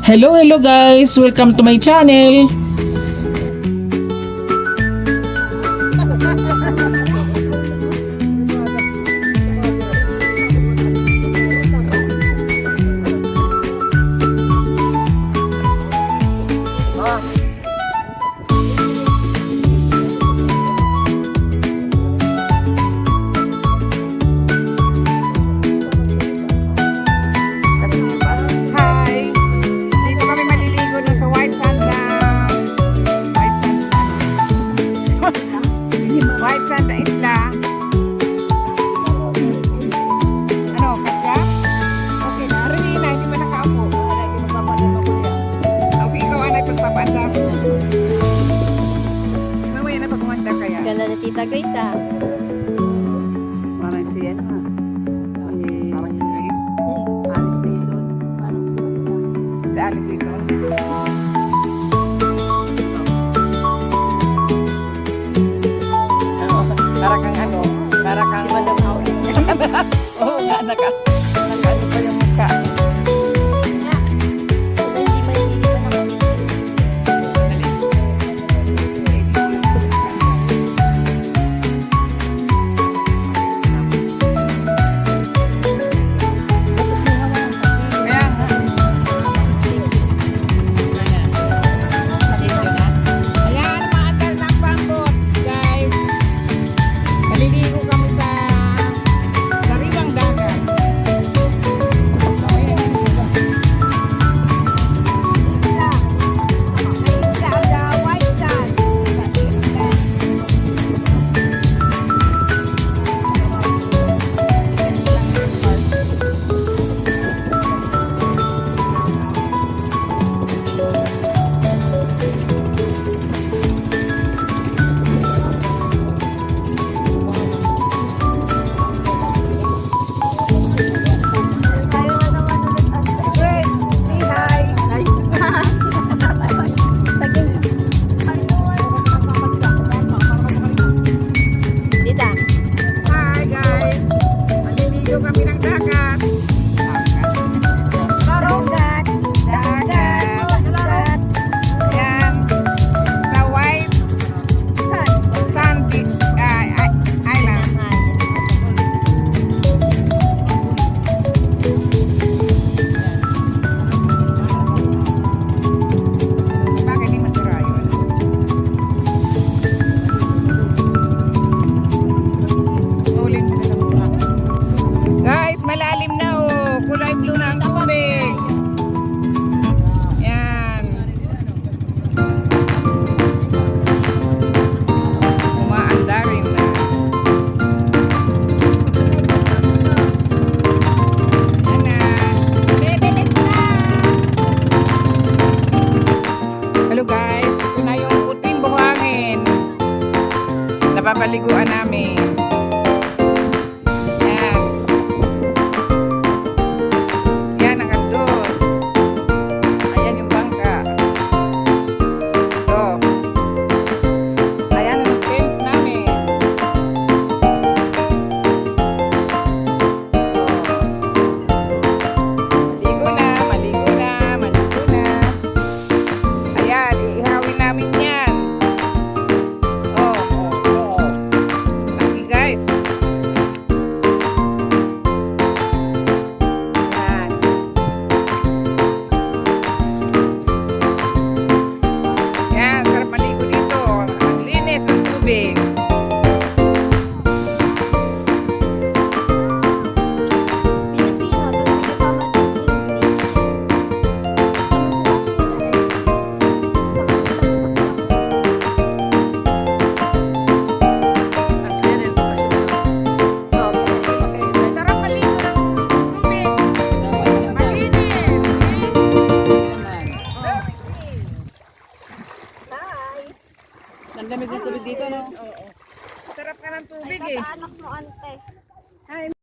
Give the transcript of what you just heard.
Hello guys! Welcome to my channel! White sand na isla. Ano, kasya? Okay na. Rini na, hindi ba nakaupo? Hindi magpapaanda ko kuya. Okay, ikaw anay pagpapaanda. Mamaya na pagpapanda kaya. Ganda na Tita Grace ah. Parang siya na. Parang si Grace. Alice Dixon. Si Alice Dixon. Para kang ano, para kang Si Madam Howley. Oo nga, naka-ano pa yung mukha. Hindi mahilig pa naman. Kaya nga. Ayan, maandar ng pambot, guys. Maliligo kami sa sariwang dagat. Tita. Hi guys! Maliligo kami ng dagat. Dagat. Dagat. Ayan. Sa White Sand Island. Bakit di masura yun? Ulit na lang. Guys, malalim na oh. Kulay blue na ang tubig. Yan. Umaanda rin na. Yan na. Hello guys, ito na yung puting buhangin. Napapaliguan namin. Yan. Yan ang andun. Ayan yung bangka. Ito. Ayan ang tent namin. Maligo na, maligo na, maligo na. Ayan, iihawin namin yan. Oh. Laki guys. Yan. Yan, sarap maligo dito. Ang linis ng tubig. Pilipino, tapos kasama Sarap maligo ng tubig. Malinis. Hi! Ang dami ng tubig dito, no? Oo. Sarap ka ng tubig eh. Anak mo ante. Hi.